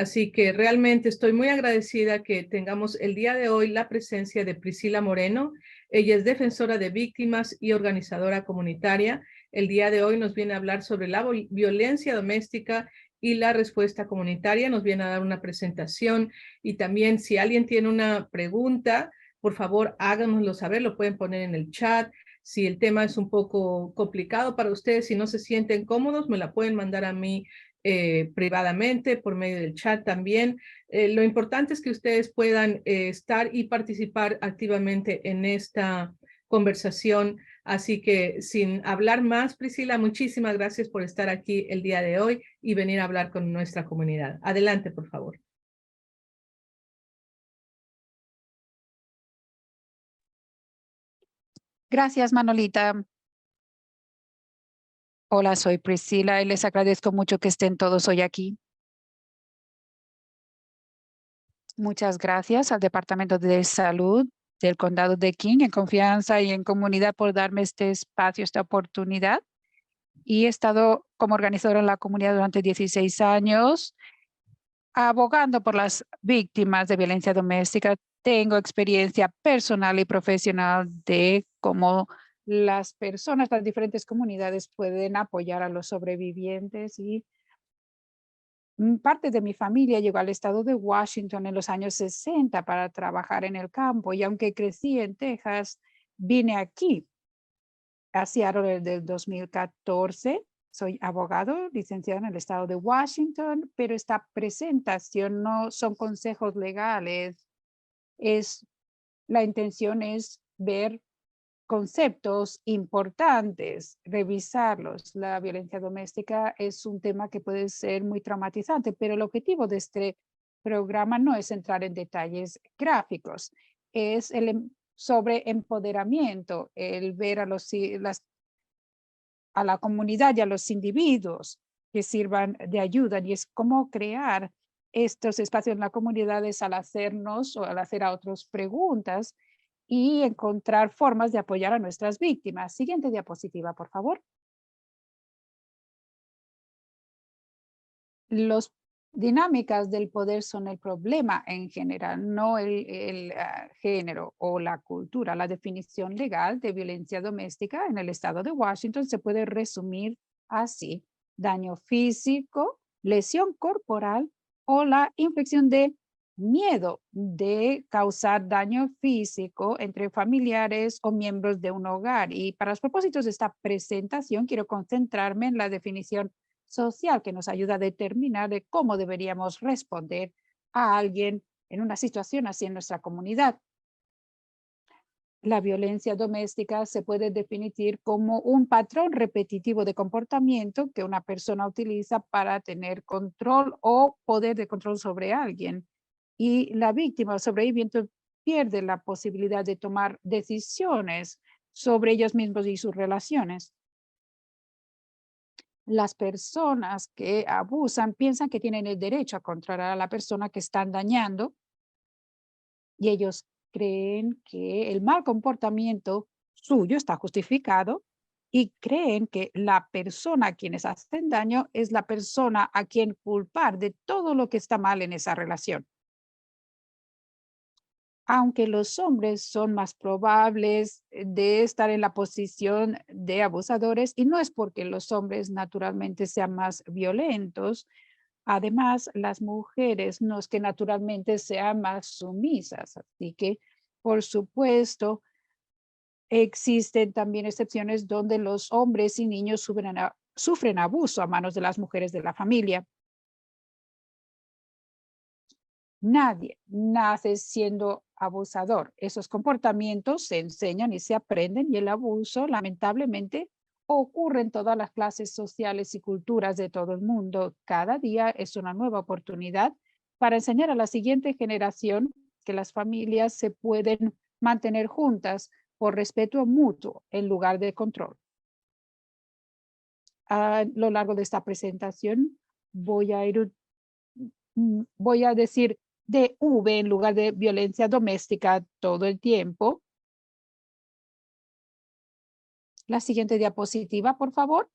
Así que realmente estoy muy agradecida que tengamos el día de hoy la presencia de Priscila Moreno. Ella es defensora de víctimas y organizadora comunitaria. El día de hoy nos viene a hablar sobre la violencia doméstica y la respuesta comunitaria. Nos viene a dar una presentación y también si alguien tiene una pregunta, por favor háganoslo saber, lo pueden poner en el chat. Si el tema es un poco complicado para ustedes, si no se sienten cómodos, me la pueden mandar a mí privadamente, por medio del chat también. Lo importante es que ustedes puedan estar y participar activamente en esta conversación. Así que sin hablar más, Priscila, muchísimas gracias por estar aquí el día de hoy y venir a hablar con nuestra comunidad. Adelante, por favor. Gracias, Manolita. Hola, soy Priscila y les agradezco mucho que estén todos hoy aquí. Muchas gracias al Departamento de Salud del Condado de King, en confianza y en comunidad, por darme este espacio, esta oportunidad. Y he estado como organizadora en la comunidad durante 16 años, abogando por las víctimas de violencia doméstica. Tengo experiencia personal y profesional de cómo las personas, las diferentes comunidades pueden apoyar a los sobrevivientes, y parte de mi familia llegó al estado de Washington en los años 60 para trabajar en el campo, y aunque crecí en Texas, vine aquí a Seattle desde el 2014. Soy abogado, licenciado en el estado de Washington, pero esta presentación no son consejos legales. La intención es ver conceptos importantes, revisarlos. La violencia doméstica es un tema que puede ser muy traumatizante, pero el objetivo de este programa no es entrar en detalles gráficos, es sobre empoderamiento, el ver a a la comunidad y a los individuos que sirvan de ayuda, y es cómo crear estos espacios en la comunidad es al hacernos o al hacer a otros preguntas y encontrar formas de apoyar a nuestras víctimas. Siguiente diapositiva, por favor. Las dinámicas del poder son el problema en general, no el género o la cultura. La definición legal de violencia doméstica en el estado de Washington se puede resumir así: daño físico, lesión corporal o la inflicción de miedo de causar daño físico entre familiares o miembros de un hogar. Y para los propósitos de esta presentación, quiero concentrarme en la definición social que nos ayuda a determinar de cómo deberíamos responder a alguien en una situación así en nuestra comunidad. La violencia doméstica se puede definir como un patrón repetitivo de comportamiento que una persona utiliza para tener control o poder de control sobre alguien. Y la víctima o sobreviviente pierde la posibilidad de tomar decisiones sobre ellos mismos y sus relaciones. Las personas que abusan piensan que tienen el derecho a controlar a la persona que están dañando, y ellos creen que el mal comportamiento suyo está justificado, y creen que la persona a quienes hacen daño es la persona a quien culpar de todo lo que está mal en esa relación. Aunque los hombres son más probables de estar en la posición de abusadores, y no es porque los hombres naturalmente sean más violentos. Además, las mujeres no es que naturalmente sean más sumisas, así que, por supuesto, existen también excepciones donde los hombres y niños sufren abuso a manos de las mujeres de la familia. Nadie nace siendo abusador. Esos comportamientos se enseñan y se aprenden, y el abuso, lamentablemente, ocurre en todas las clases sociales y culturas de todo el mundo. Cada día es una nueva oportunidad para enseñar a la siguiente generación que las familias se pueden mantener juntas por respeto mutuo en lugar de control. A lo largo de esta presentación voy a decir de V en lugar de violencia doméstica todo el tiempo. La siguiente diapositiva, por favor.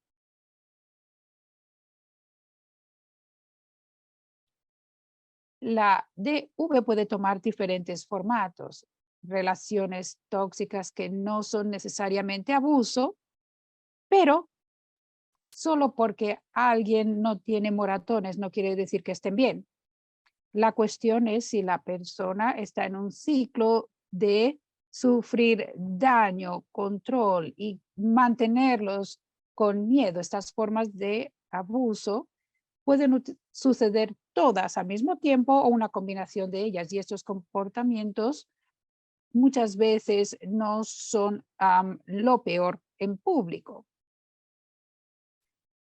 La DV puede tomar diferentes formatos, relaciones tóxicas que no son necesariamente abuso, pero solo porque alguien no tiene moratones no quiere decir que estén bien. La cuestión es si la persona está en un ciclo de sufrir daño, control y mantenerlos con miedo. Estas formas de abuso pueden suceder todas al mismo tiempo o una combinación de ellas. Y estos comportamientos muchas veces no son lo peor en público.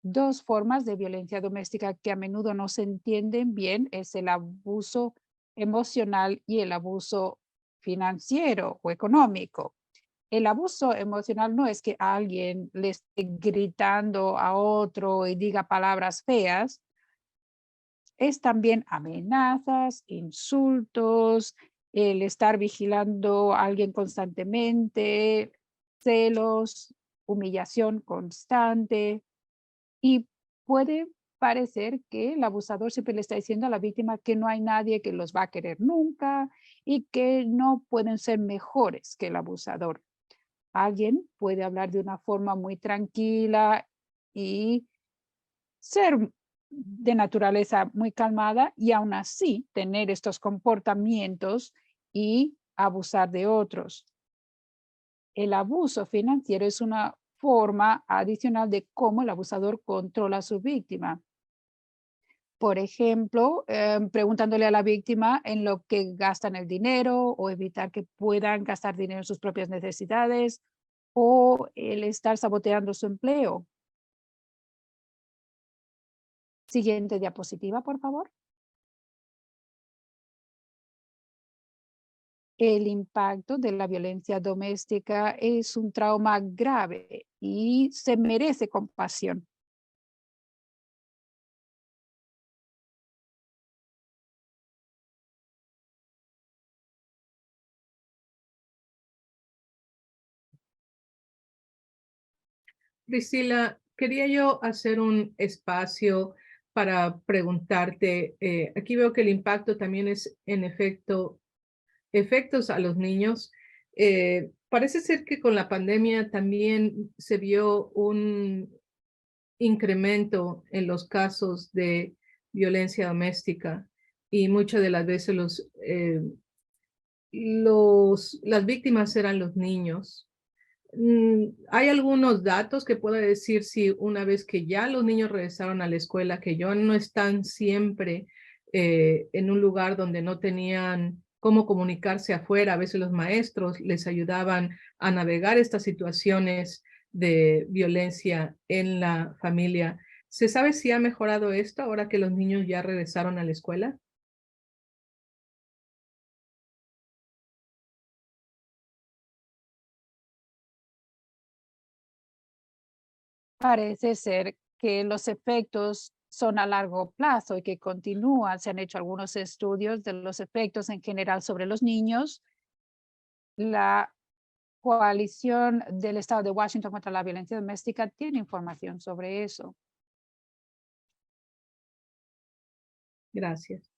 Dos formas de violencia doméstica que a menudo no se entienden bien es el abuso emocional y el abuso financiero o económico. El abuso emocional no es que alguien le esté gritando a otro y diga palabras feas, es también amenazas, insultos, el estar vigilando a alguien constantemente, celos, humillación constante. Y puede parecer que el abusador siempre le está diciendo a la víctima que no hay nadie que los va a querer nunca y que no pueden ser mejores que el abusador. Alguien puede hablar de una forma muy tranquila y ser de naturaleza muy calmada y aún así tener estos comportamientos y abusar de otros. El abuso financiero es una forma adicional de cómo el abusador controla a su víctima. Por ejemplo, preguntándole a la víctima en lo que gastan el dinero o evitar que puedan gastar dinero en sus propias necesidades o el estar saboteando su empleo. Siguiente diapositiva, por favor. El impacto de la violencia doméstica es un trauma grave y se merece compasión. Priscila, quería yo hacer un espacio para preguntarte, aquí veo que el impacto también es en efectos a los niños. Parece ser que con la pandemia también se vio un incremento en los casos de violencia doméstica y muchas de las veces las víctimas eran los niños. ¿Hay algunos datos que pueda decir si una vez que ya los niños regresaron a la escuela, que ya no están siempre en un lugar donde no tenían cómo comunicarse afuera? A veces los maestros les ayudaban a navegar estas situaciones de violencia en la familia. ¿Se sabe si ha mejorado esto ahora que los niños ya regresaron a la escuela? Parece ser que los efectos son a largo plazo y que continúan. Se han hecho algunos estudios de los efectos en general sobre los niños. La coalición del Estado de Washington contra la violencia doméstica tiene información sobre eso. Gracias.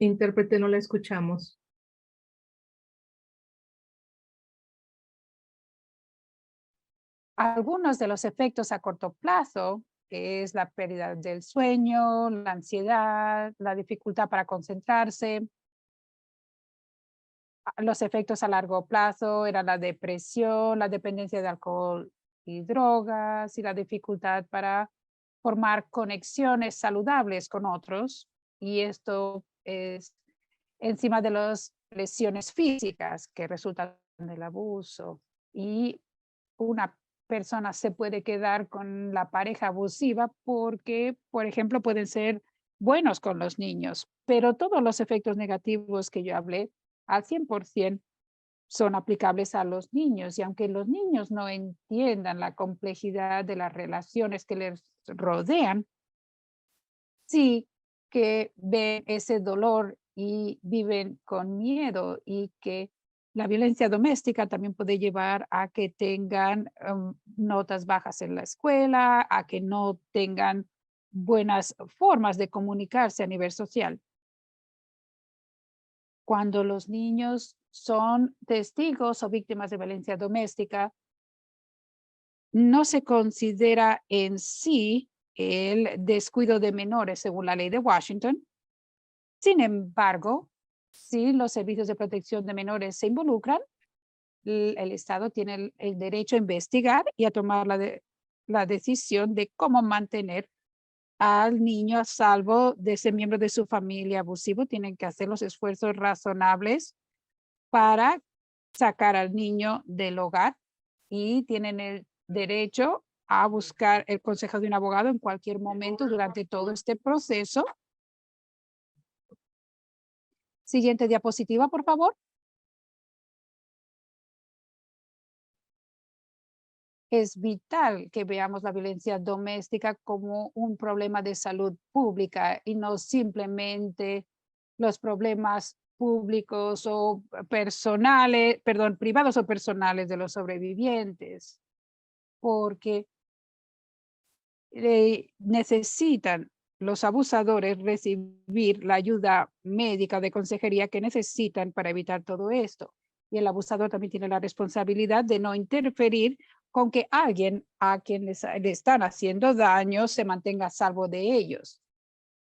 Intérprete, no la escuchamos. Algunos de los efectos a corto plazo, que es la pérdida del sueño, la ansiedad, la dificultad para concentrarse. Los efectos a largo plazo eran la depresión, la dependencia de alcohol y drogas y la dificultad para formar conexiones saludables con otros. Y esto es encima de las lesiones físicas que resultan del abuso. Y una persona se puede quedar con la pareja abusiva porque, por ejemplo, pueden ser buenos con los niños, pero todos los efectos negativos que yo hablé al 100% son aplicables a los niños. Y aunque los niños no entiendan la complejidad de las relaciones que les rodean, sí que ven ese dolor y viven con miedo, y que la violencia doméstica también puede llevar a que tengan notas bajas en la escuela, a que no tengan buenas formas de comunicarse a nivel social. Cuando los niños son testigos o víctimas de violencia doméstica, no se considera en sí el descuido de menores según la ley de Washington. Sin embargo, si los servicios de protección de menores se involucran, el Estado tiene el derecho a investigar y a tomar la decisión de cómo mantener al niño a salvo de ese miembro de su familia abusivo. Tienen que hacer los esfuerzos razonables para sacar al niño del hogar, y tienen el derecho a buscar el consejo de un abogado en cualquier momento durante todo este proceso. Siguiente diapositiva, por favor. Es vital que veamos la violencia doméstica como un problema de salud pública y no simplemente los problemas públicos o personales, perdón, privados o personales de los sobrevivientes, porque necesitan los abusadores recibir la ayuda médica de consejería que necesitan para evitar todo esto. Y el abusador también tiene la responsabilidad de no interferir con que alguien a quien le están haciendo daño se mantenga a salvo de ellos.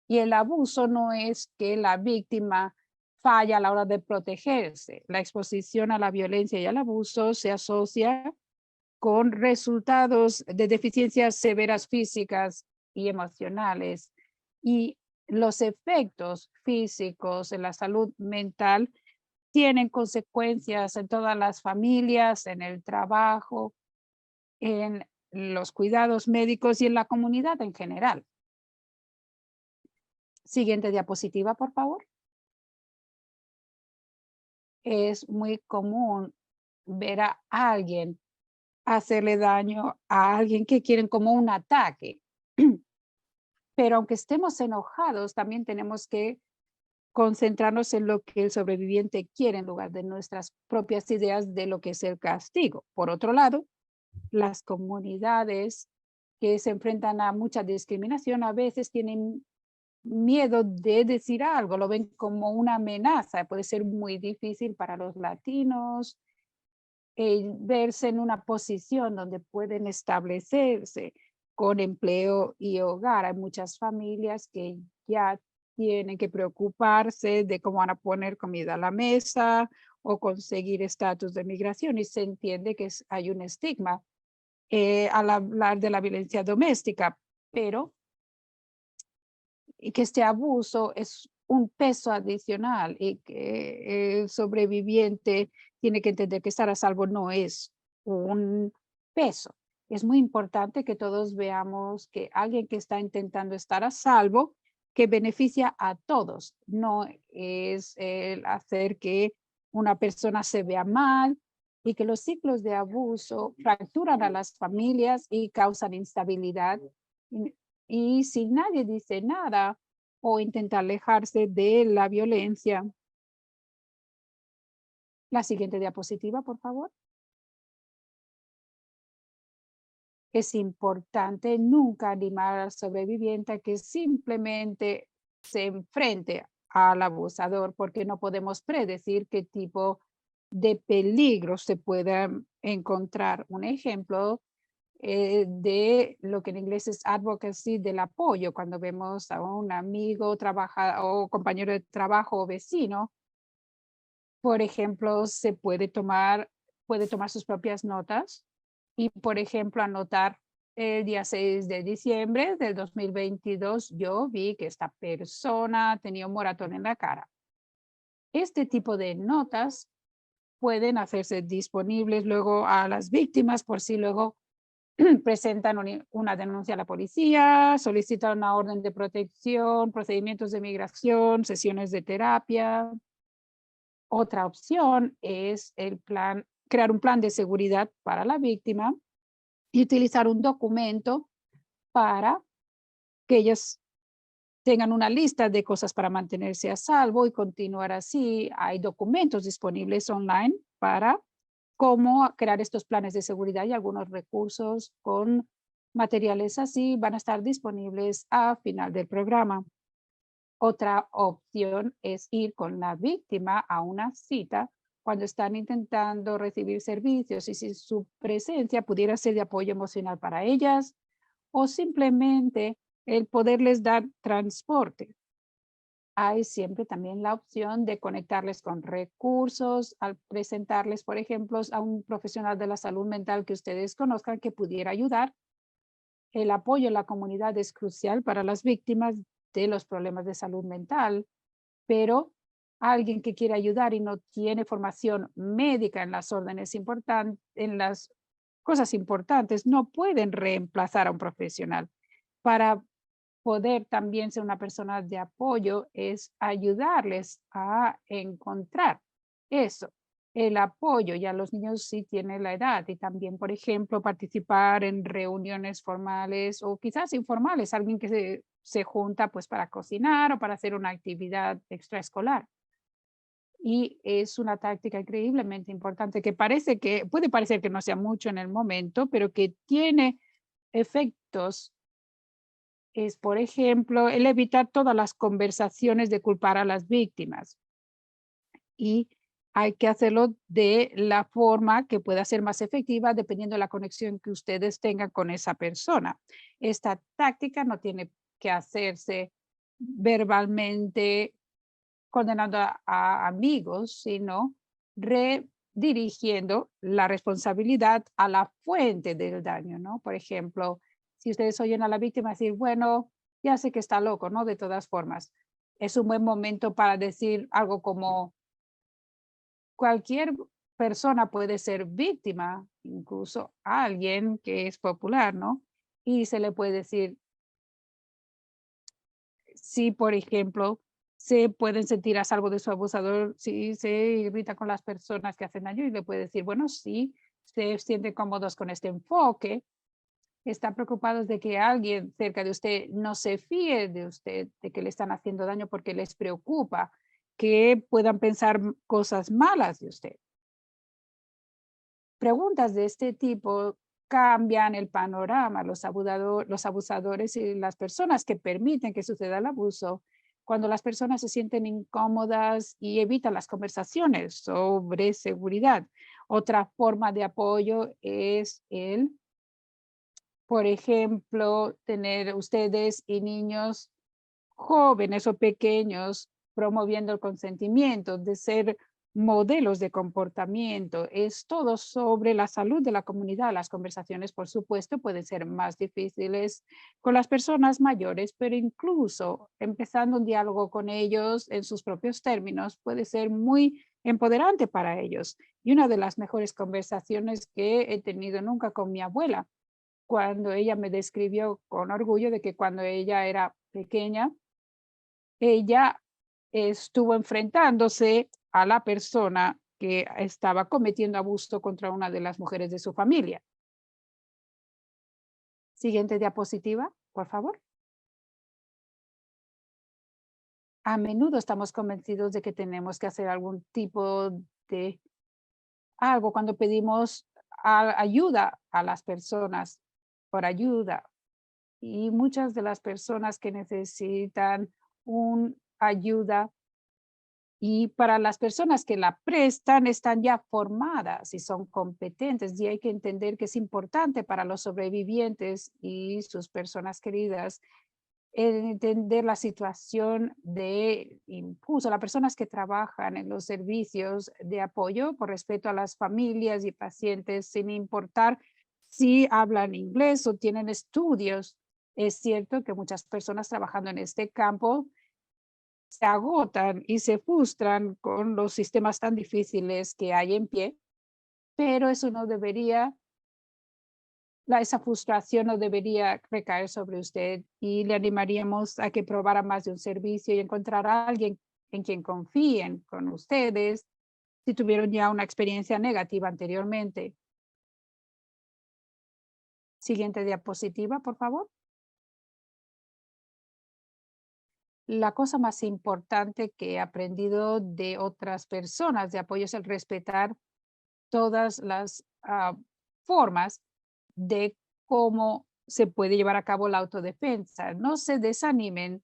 Y el abuso no es que la víctima falla a la hora de protegerse. La exposición a la violencia y al abuso se asocia con resultados de deficiencias severas físicas y emocionales, y los efectos físicos en la salud mental tienen consecuencias en todas las familias, en el trabajo, en los cuidados médicos y en la comunidad en general. Siguiente diapositiva, por favor. Es muy común ver a alguien hacerle daño a alguien que quieren como un ataque. Pero aunque estemos enojados, también tenemos que concentrarnos en lo que el sobreviviente quiere en lugar de nuestras propias ideas de lo que es el castigo. Por otro lado, las comunidades que se enfrentan a mucha discriminación a veces tienen miedo de decir algo, lo ven como una amenaza. Puede ser muy difícil para los latinos verse en una posición donde pueden establecerse con empleo y hogar. Hay muchas familias que ya tienen que preocuparse de cómo van a poner comida a la mesa o conseguir estatus de migración, y se entiende que hay un estigma al hablar de la violencia doméstica, pero y que este abuso es un peso adicional, y que el sobreviviente tiene que entender que estar a salvo no es un peso. Es muy importante que todos veamos que alguien que está intentando estar a salvo, que beneficia a todos, no es el hacer que una persona se vea mal, y que los ciclos de abuso fracturan a las familias y causan instabilidad. Y si nadie dice nada o intenta alejarse de la violencia. La siguiente diapositiva, por favor. Es importante nunca animar al sobreviviente a que simplemente se enfrente al abusador, porque no podemos predecir qué tipo de peligro se pueda encontrar. Un ejemplo de lo que en inglés es advocacy, del apoyo, cuando vemos a un amigo, o compañero de trabajo o vecino, por ejemplo, puede tomar sus propias notas y, por ejemplo, anotar el día 6 de diciembre del 2022, yo vi que esta persona tenía un moratón en la cara. Este tipo de notas pueden hacerse disponibles luego a las víctimas por si luego presentan una denuncia a la policía, solicitan una orden de protección, procedimientos de migración, sesiones de terapia. Otra opción es crear un plan de seguridad para la víctima y utilizar un documento para que ellos tengan una lista de cosas para mantenerse a salvo y continuar así. Hay documentos disponibles online para cómo crear estos planes de seguridad y algunos recursos con materiales así van a estar disponibles a final del programa. Otra opción es ir con la víctima a una cita cuando están intentando recibir servicios y si su presencia pudiera ser de apoyo emocional para ellas o simplemente el poderles dar transporte. Hay siempre también la opción de conectarles con recursos, al presentarles, por ejemplo, a un profesional de la salud mental que ustedes conozcan que pudiera ayudar. El apoyo en la comunidad es crucial para las víctimas de los problemas de salud mental, pero alguien que quiere ayudar y no tiene formación médica en las órdenes importantes, en las cosas importantes, no pueden reemplazar a un profesional. Para poder también ser una persona de apoyo es ayudarles a encontrar eso, el apoyo. Ya los niños sí tienen la edad y también, por ejemplo, participar en reuniones formales o quizás informales, alguien que se junta pues para cocinar o para hacer una actividad extraescolar. Y es una táctica increíblemente importante que puede parecer que no sea mucho en el momento, pero que tiene efectos es, por ejemplo, el evitar todas las conversaciones de culpar a las víctimas. Y hay que hacerlo de la forma que pueda ser más efectiva dependiendo de la conexión que ustedes tengan con esa persona. Esta táctica no tiene que hacerse verbalmente condenando a amigos, sino redirigiendo la responsabilidad a la fuente del daño, ¿no? Por ejemplo, si ustedes oyen a la víctima decir, bueno, ya sé que está loco, ¿no? De todas formas, es un buen momento para decir algo como cualquier persona puede ser víctima, incluso alguien que es popular, ¿no? Y se le puede decir, si, por ejemplo, se pueden sentir a salvo de su abusador, si se irrita con las personas que hacen daño y le puede decir, bueno, sí, se sienten cómodos con este enfoque, están preocupados de que alguien cerca de usted no se fíe de usted, de que le están haciendo daño porque les preocupa que puedan pensar cosas malas de usted. Preguntas de este tipo cambian el panorama. Los abusadores y las personas que permiten que suceda el abuso, cuando las personas se sienten incómodas y evitan las conversaciones sobre seguridad. Otra forma de apoyo es por ejemplo, tener ustedes y niños jóvenes o pequeños promoviendo el consentimiento, de ser modelos de comportamiento. Es todo sobre la salud de la comunidad. Las conversaciones, por supuesto, pueden ser más difíciles con las personas mayores, pero incluso empezando un diálogo con ellos en sus propios términos puede ser muy empoderante para ellos. Y una de las mejores conversaciones que he tenido nunca con mi abuela, cuando ella me describió con orgullo de que cuando ella era pequeña, ella estuvo enfrentándose a la persona que estaba cometiendo abuso contra una de las mujeres de su familia. Siguiente diapositiva, por favor. A menudo estamos convencidos de que tenemos que hacer algún tipo de algo cuando pedimos ayuda a las personas por ayuda. Y muchas de las personas que necesitan ayuda y para las personas que la prestan están ya formadas y son competentes y hay que entender que es importante para los sobrevivientes y sus personas queridas entender la situación de impulso, las personas que trabajan en los servicios de apoyo por respeto a las familias y pacientes sin importar si hablan inglés o tienen estudios. Es cierto que muchas personas trabajando en este campo se agotan y se frustran con los sistemas tan difíciles que hay en pie, pero eso no debería, esa frustración no debería recaer sobre usted y le animaríamos a que probara más de un servicio y encontrar a alguien en quien confíen con ustedes si tuvieron ya una experiencia negativa anteriormente. Siguiente diapositiva, por favor. La cosa más importante que he aprendido de otras personas de apoyo es el respetar todas las formas de cómo se puede llevar a cabo la autodefensa. No se desanimen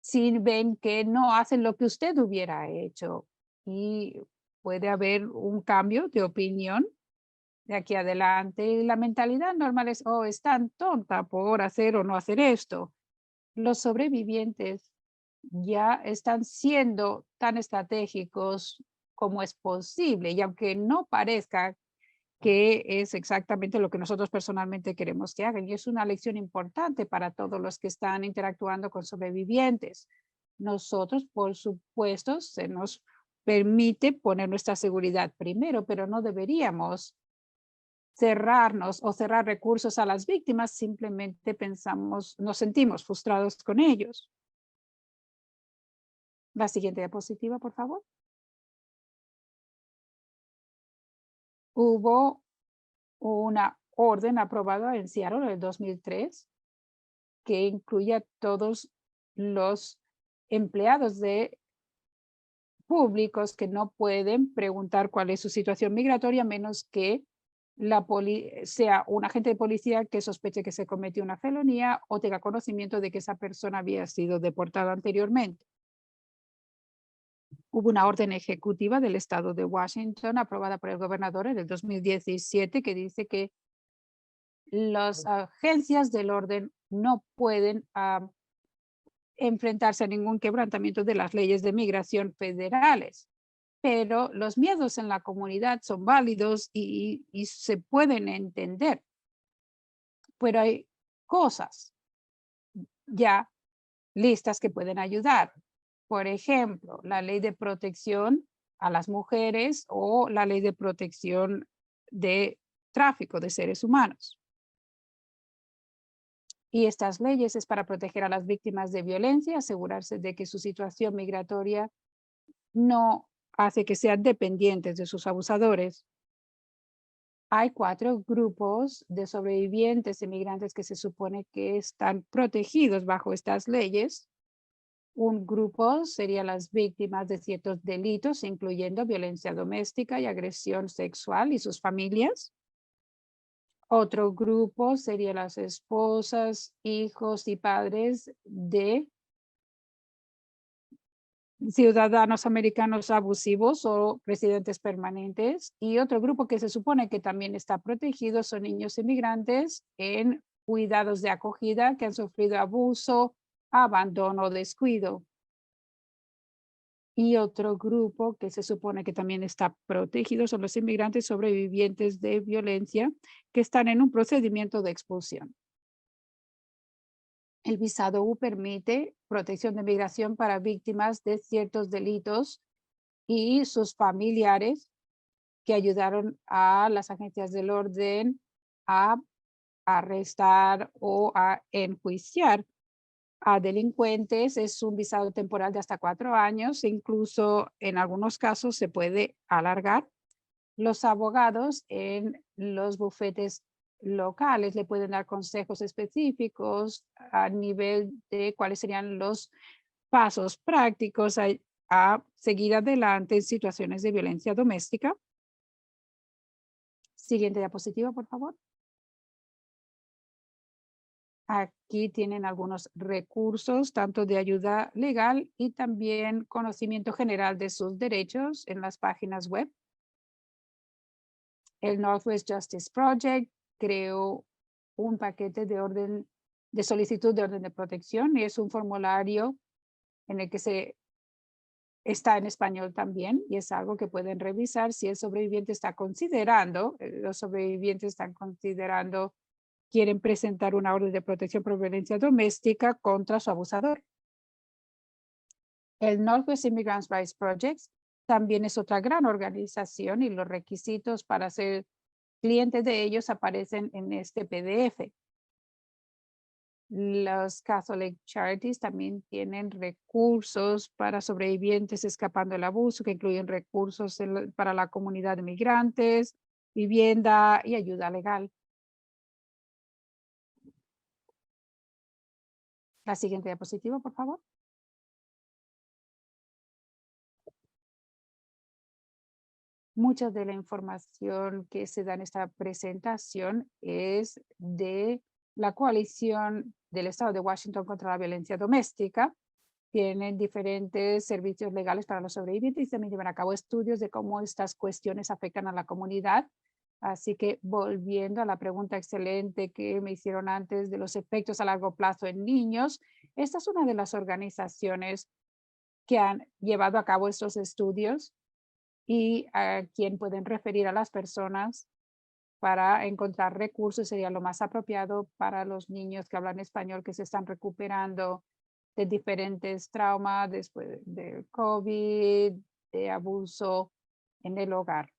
si ven que no hacen lo que usted hubiera hecho y puede haber un cambio de opinión de aquí adelante. La mentalidad normal es, oh, es tan tonta por hacer o no hacer esto. Los sobrevivientes ya están siendo tan estratégicos como es posible y aunque no parezca que es exactamente lo que nosotros personalmente queremos que hagan. Y es una lección importante para todos los que están interactuando con sobrevivientes. Nosotros, por supuesto, se nos permite poner nuestra seguridad primero, pero no deberíamos cerrarnos o cerrar recursos a las víctimas. Simplemente pensamos, nos sentimos frustrados con ellos. La siguiente diapositiva, por favor. Hubo una orden aprobada en Seattle en el 2003 que incluye a todos los empleados de públicos que no pueden preguntar cuál es su situación migratoria, menos que sea un agente de policía que sospeche que se cometió una felonía o tenga conocimiento de que esa persona había sido deportada anteriormente. Hubo una orden ejecutiva del estado de Washington aprobada por el gobernador en el 2017 que dice que las agencias del orden no pueden enfrentarse a ningún quebrantamiento de las leyes de migración federales. Pero los miedos en la comunidad son válidos y se pueden entender. Pero hay cosas ya listas que pueden ayudar. Por ejemplo, la ley de protección a las mujeres o la ley de protección de tráfico de seres humanos. Y estas leyes es para proteger a las víctimas de violencia, asegurarse de que su situación migratoria no hace que sean dependientes de sus abusadores. Hay 4 grupos de sobrevivientes inmigrantes que se supone que están protegidos bajo estas leyes. Un grupo sería las víctimas de ciertos delitos, incluyendo violencia doméstica y agresión sexual y sus familias. Otro grupo sería las esposas, hijos y padres de ciudadanos americanos abusivos o residentes permanentes. Y otro grupo que se supone que también está protegido son niños inmigrantes en cuidados de acogida que han sufrido abuso, abandono o descuido. Y otro grupo que se supone que también está protegido son los inmigrantes sobrevivientes de violencia que están en un procedimiento de expulsión. El visado U permite protección de migración para víctimas de ciertos delitos y sus familiares que ayudaron a las agencias del orden a arrestar o a enjuiciar a delincuentes. Es un visado temporal de hasta 4 años, e incluso en algunos casos se puede alargar. Los abogados en los bufetes locales le pueden dar consejos específicos a nivel de cuáles serían los pasos prácticos a seguir adelante en situaciones de violencia doméstica. Siguiente diapositiva, por favor. Aquí tienen algunos recursos, tanto de ayuda legal y también conocimiento general de sus derechos en las páginas web. El Northwest Justice Project creó un paquete de solicitud de orden de protección y es un formulario en el que está en español también y es algo que pueden revisar si el sobreviviente está considerando, los sobrevivientes están considerando, quieren presentar una orden de protección por violencia doméstica contra su abusador. El Northwest Immigrants Rights Project también es otra gran organización y los requisitos para ser cliente de ellos aparecen en este PDF. Los Catholic Charities también tienen recursos para sobrevivientes escapando del abuso, que incluyen recursos para la comunidad de migrantes, vivienda y ayuda legal. La siguiente diapositiva, por favor. Mucha de la información que se da en esta presentación es de la coalición del Estado de Washington contra la violencia doméstica. Tienen diferentes servicios legales para los sobrevivientes y también llevan a cabo estudios de cómo estas cuestiones afectan a la comunidad. Así que volviendo a la pregunta excelente que me hicieron antes de los efectos a largo plazo en niños, esta es una de las organizaciones que han llevado a cabo estos estudios y a quien pueden referir a las personas para encontrar recursos sería lo más apropiado para los niños que hablan español que se están recuperando de diferentes traumas después del COVID, de abuso en el hogar.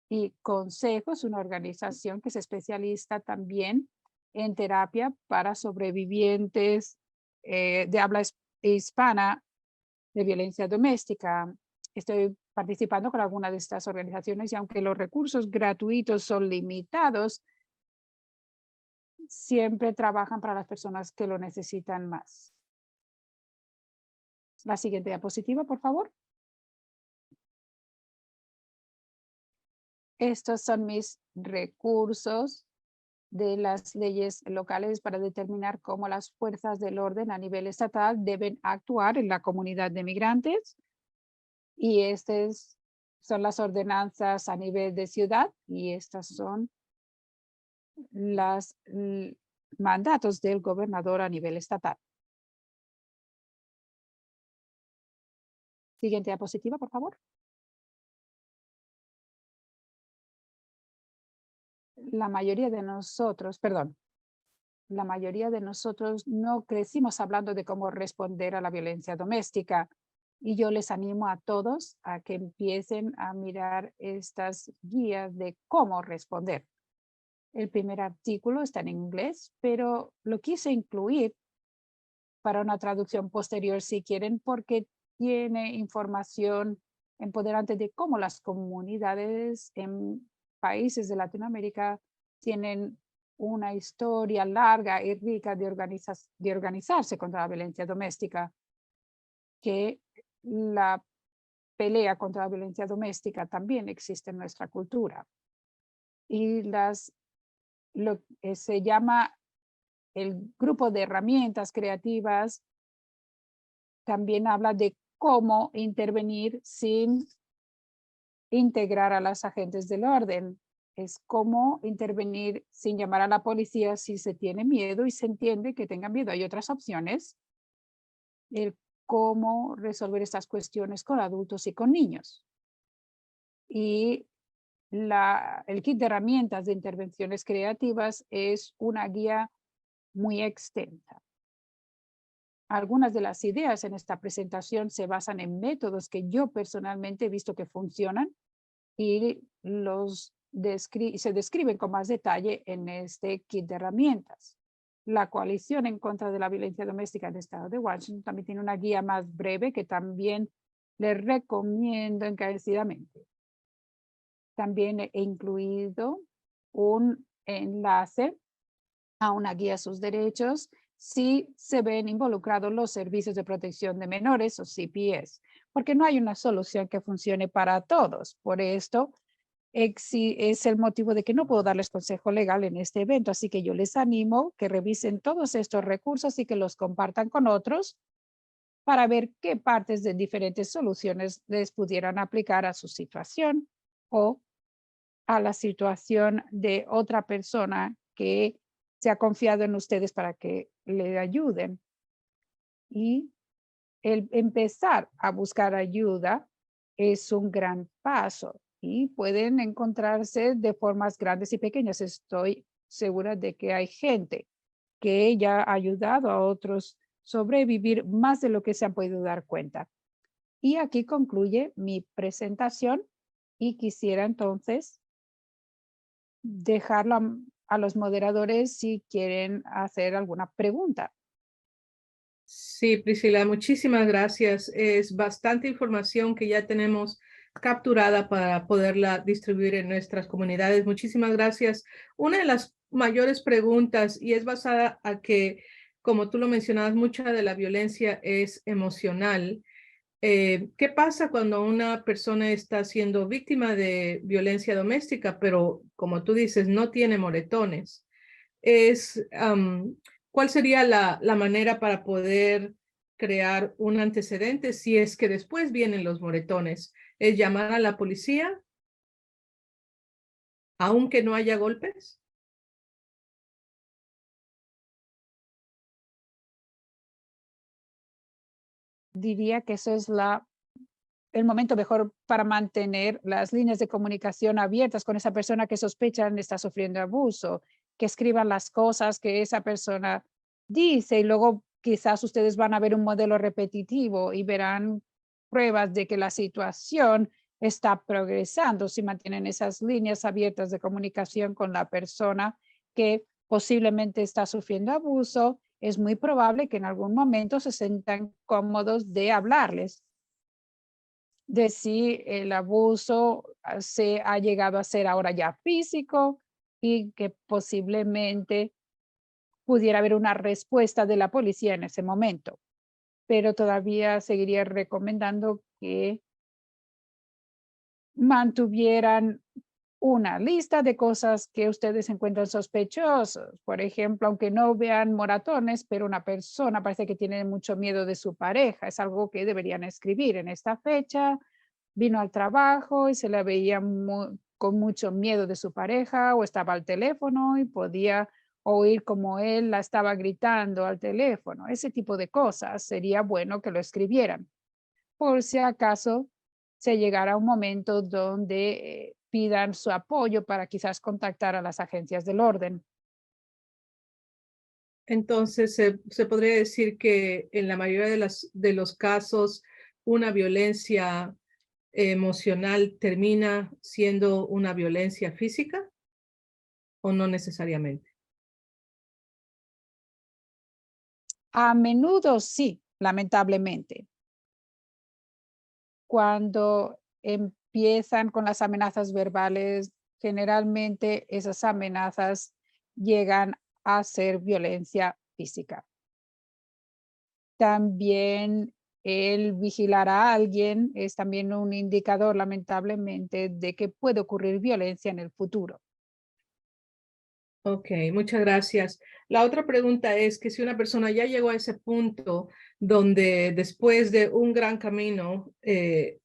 Y Consejo es una organización que es especialista también en terapia para sobrevivientes de habla hispana de violencia doméstica. Estoy participando con alguna de estas organizaciones y aunque los recursos gratuitos son limitados, siempre trabajan para las personas que lo necesitan más. La siguiente diapositiva, por favor. Estos son mis recursos de las leyes locales para determinar cómo las fuerzas del orden a nivel estatal deben actuar en la comunidad de migrantes. Y estas son las ordenanzas a nivel de ciudad y estas son los mandatos del gobernador a nivel estatal. Siguiente diapositiva, por favor. La mayoría de nosotros no crecimos hablando de cómo responder a la violencia doméstica. Y yo les animo a todos a que empiecen a mirar estas guías de cómo responder. El primer artículo está en inglés, pero lo quise incluir para una traducción posterior si quieren, porque tiene información empoderante de cómo las comunidades en países de Latinoamérica tienen una historia larga y rica de organizarse contra la violencia doméstica, que la pelea contra la violencia doméstica también existe en nuestra cultura. Y lo que se llama el grupo de herramientas creativas también habla de cómo intervenir sin integrar a los agentes del orden. Es cómo intervenir sin llamar a la policía si se tiene miedo y se entiende que tengan miedo. Hay otras opciones. El cómo resolver estas cuestiones con adultos y con niños. Y el kit de herramientas de intervenciones creativas es una guía muy extensa. Algunas de las ideas en esta presentación se basan en métodos que yo personalmente he visto que funcionan y se describen con más detalle en este kit de herramientas. La coalición en contra de la violencia doméstica del estado de Washington también tiene una guía más breve que también les recomiendo encarecidamente. También he incluido un enlace a una guía a sus derechos si se ven involucrados los servicios de protección de menores o CPS, porque no hay una solución que funcione para todos. Por esto es el motivo de que no puedo darles consejo legal en este evento, así que yo les animo que revisen todos estos recursos y que los compartan con otros para ver qué partes de diferentes soluciones les pudieran aplicar a su situación o a la situación de otra persona que se ha confiado en ustedes para que le ayuden. Y el empezar a buscar ayuda es un gran paso y pueden encontrarse de formas grandes y pequeñas. Estoy segura de que hay gente que ya ha ayudado a otros sobrevivir más de lo que se han podido dar cuenta. Y aquí concluye mi presentación y quisiera entonces dejarlo a los moderadores si quieren hacer alguna pregunta. Sí, Priscila, muchísimas gracias. Es bastante información que ya tenemos capturada para poderla distribuir en nuestras comunidades. Muchísimas gracias. Una de las mayores preguntas, y es basada a que, como tú lo mencionabas, mucha de la violencia es emocional. ¿Qué pasa cuando una persona está siendo víctima de violencia doméstica, pero como tú dices, no tiene moretones? ¿Cuál sería la manera para poder crear un antecedente si es que después vienen los moretones? ¿Es llamar a la policía aunque no haya golpes? Diría que eso es el momento mejor para mantener las líneas de comunicación abiertas con esa persona que sospechan está sufriendo abuso, que escriban las cosas que esa persona dice y luego quizás ustedes van a ver un modelo repetitivo y verán pruebas de que la situación está progresando si mantienen esas líneas abiertas de comunicación con la persona que posiblemente está sufriendo abuso. Es muy probable que en algún momento se sientan cómodos de hablarles de si el abuso se ha llegado a ser ahora ya físico y que posiblemente pudiera haber una respuesta de la policía en ese momento. Pero todavía seguiría recomendando que mantuvieran una lista de cosas que ustedes encuentran sospechosos. Por ejemplo, aunque no vean moratones, pero una persona parece que tiene mucho miedo de su pareja. Es algo que deberían escribir en esta fecha. Vino al trabajo y se la veía con mucho miedo de su pareja o estaba al teléfono y podía oír como él la estaba gritando al teléfono. Ese tipo de cosas sería bueno que lo escribieran por si acaso se llegara a un momento donde pidan su apoyo para quizás contactar a las agencias del orden. Entonces, se podría decir que en la mayoría de los casos, una violencia emocional termina siendo una violencia física o no necesariamente. A menudo sí, lamentablemente. Cuando empiezan con las amenazas verbales, generalmente esas amenazas llegan a ser violencia física. También el vigilar a alguien es también un indicador, lamentablemente, de que puede ocurrir violencia en el futuro. Ok, muchas gracias. La otra pregunta es que si una persona ya llegó a ese punto donde después de un gran camino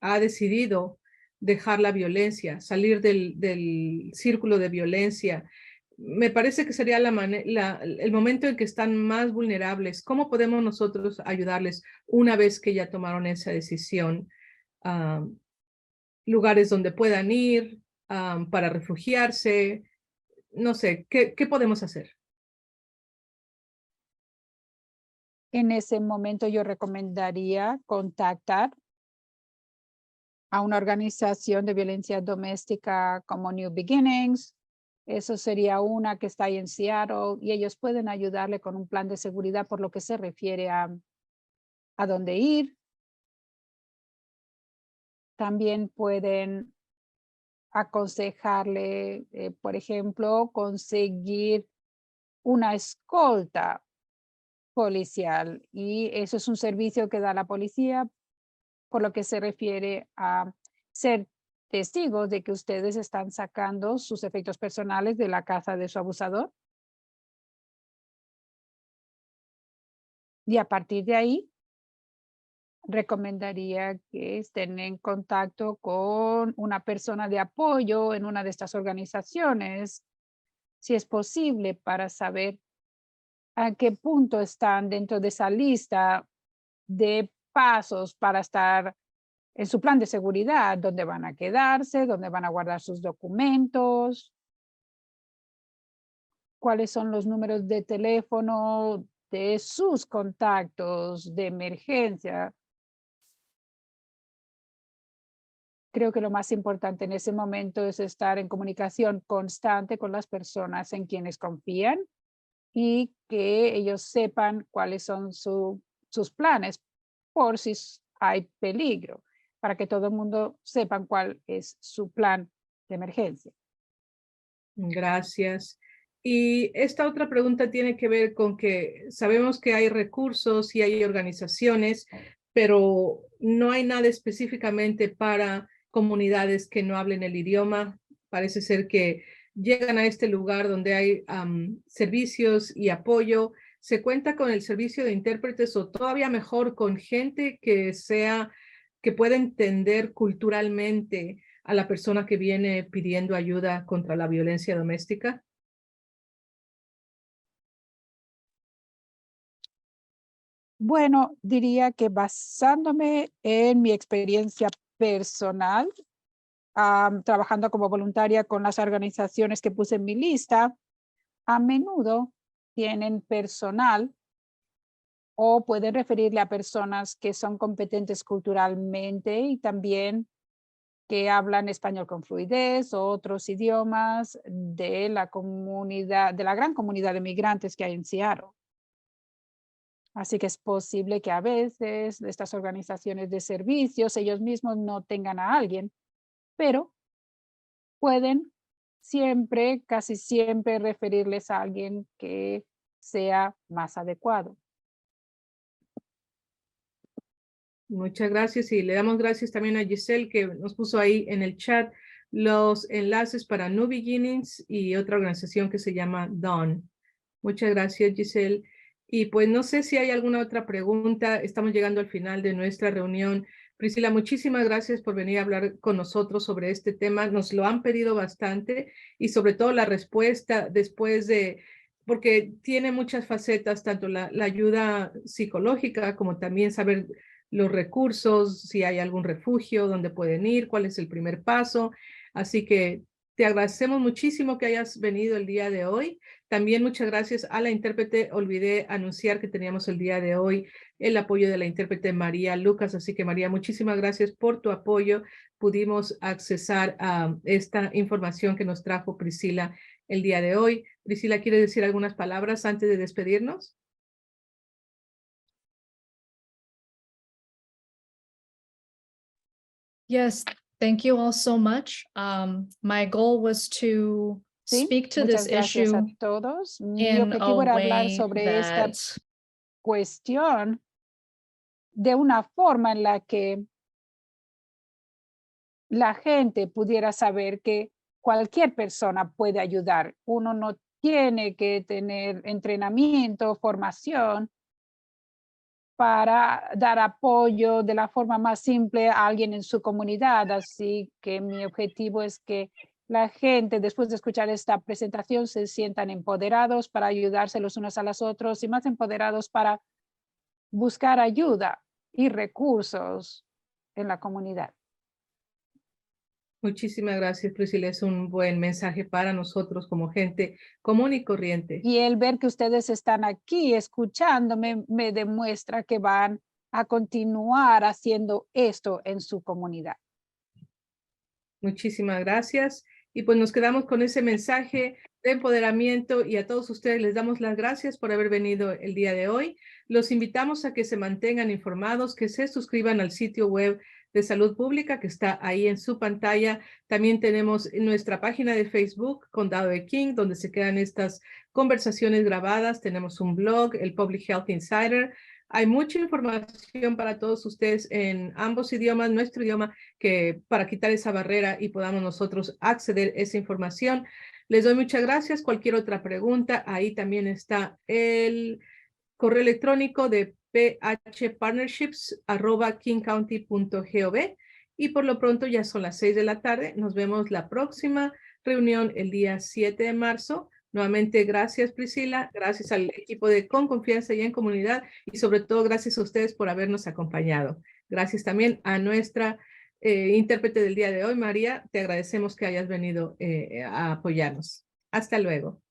ha decidido dejar la violencia, salir del círculo de violencia, me parece que sería el momento en que están más vulnerables. ¿Cómo podemos nosotros ayudarles una vez que ya tomaron esa decisión? Ah, lugares donde puedan ir para refugiarse, no sé, ¿qué podemos hacer? En ese momento yo recomendaría contactar a una organización de violencia doméstica como New Beginnings. Eso sería una que está ahí en Seattle y ellos pueden ayudarle con un plan de seguridad por lo que se refiere a dónde ir. También pueden aconsejarle, por ejemplo, conseguir una escolta policial y eso es un servicio que da la policía por lo que se refiere a ser testigos de que ustedes están sacando sus efectos personales de la casa de su abusador. Y a partir de ahí, recomendaría que estén en contacto con una persona de apoyo en una de estas organizaciones, si es posible, para saber a qué punto están dentro de esa lista de pasos para estar en su plan de seguridad, dónde van a quedarse, dónde van a guardar sus documentos, cuáles son los números de teléfono de sus contactos de emergencia creo que lo más importante en ese momento es estar en comunicación constante con las personas en quienes confían y que ellos sepan cuáles son sus planes por si hay peligro, para que todo el mundo sepa cuál es su plan de emergencia. Gracias. Y esta otra pregunta tiene que ver con que sabemos que hay recursos y hay organizaciones, pero no hay nada específicamente para comunidades que no hablen el idioma. Parece ser que llegan a este lugar donde hay servicios y apoyo. ¿Se cuenta con el servicio de intérpretes o todavía mejor con gente que pueda entender culturalmente a la persona que viene pidiendo ayuda contra la violencia doméstica? Bueno, diría que basándome en mi experiencia personal, trabajando como voluntaria con las organizaciones que puse en mi lista, a menudo tienen personal o pueden referirle a personas que son competentes culturalmente y también que hablan español con fluidez o otros idiomas de la comunidad, de la gran comunidad de migrantes que hay en Seattle. Así que es posible que a veces estas organizaciones de servicios, ellos mismos no tengan a alguien, pero pueden siempre, casi siempre referirles a alguien que sea más adecuado. Muchas gracias y le damos gracias también a Giselle que nos puso ahí en el chat los enlaces para New Beginnings y otra organización que se llama Dawn. Muchas gracias, Giselle. Y pues no sé si hay alguna otra pregunta. Estamos llegando al final de nuestra reunión. Priscila, muchísimas gracias por venir a hablar con nosotros sobre este tema. Nos lo han pedido bastante y sobre todo la respuesta después de, porque tiene muchas facetas, tanto la ayuda psicológica como también saber los recursos, si hay algún refugio donde pueden ir, cuál es el primer paso. Así que te agradecemos muchísimo que hayas venido el día de hoy. También muchas gracias a la intérprete. Olvidé anunciar que teníamos el día de hoy el apoyo de la intérprete María Lucas. Así que María, muchísimas gracias por tu apoyo. Pudimos accesar a esta información que nos trajo Priscila el día de hoy. Priscila, ¿quiere decir algunas palabras antes de despedirnos? Yes, thank you all so much. My goal was to Sí, speak to muchas this gracias issue a todos. Mi in a objetivo era hablar way sobre esta that cuestión de una forma en la que la gente pudiera saber que cualquier persona puede ayudar. Uno no tiene que tener entrenamiento, formación para dar apoyo de la forma más simple a alguien en su comunidad. Así que mi objetivo es que la gente, después de escuchar esta presentación, se sientan empoderados para ayudarse los unos a los otros y más empoderados para buscar ayuda y recursos en la comunidad. Muchísimas gracias, Priscila. Es un buen mensaje para nosotros como gente común y corriente. Y el ver que ustedes están aquí escuchándome me demuestra que van a continuar haciendo esto en su comunidad. Muchísimas gracias. Y pues nos quedamos con ese mensaje de empoderamiento y a todos ustedes les damos las gracias por haber venido el día de hoy. Los invitamos a que se mantengan informados, que se suscriban al sitio web de Salud Pública que está ahí en su pantalla. También tenemos nuestra página de Facebook, Condado de King, donde se quedan estas conversaciones grabadas. Tenemos un blog, el Public Health Insider. Hay mucha información para todos ustedes en ambos idiomas, nuestro idioma, que para quitar esa barrera y podamos nosotros acceder a esa información. Les doy muchas gracias. Cualquier otra pregunta, ahí también está el correo electrónico de phpartnerships@kingcounty.gov. Y por lo pronto ya son las 6 de la tarde. Nos vemos la próxima reunión el día 7 de marzo. Nuevamente, gracias Priscila, gracias al equipo de Con Confianza y en Comunidad y sobre todo gracias a ustedes por habernos acompañado. Gracias también a nuestra intérprete del día de hoy, María. Te agradecemos que hayas venido a apoyarnos. Hasta luego.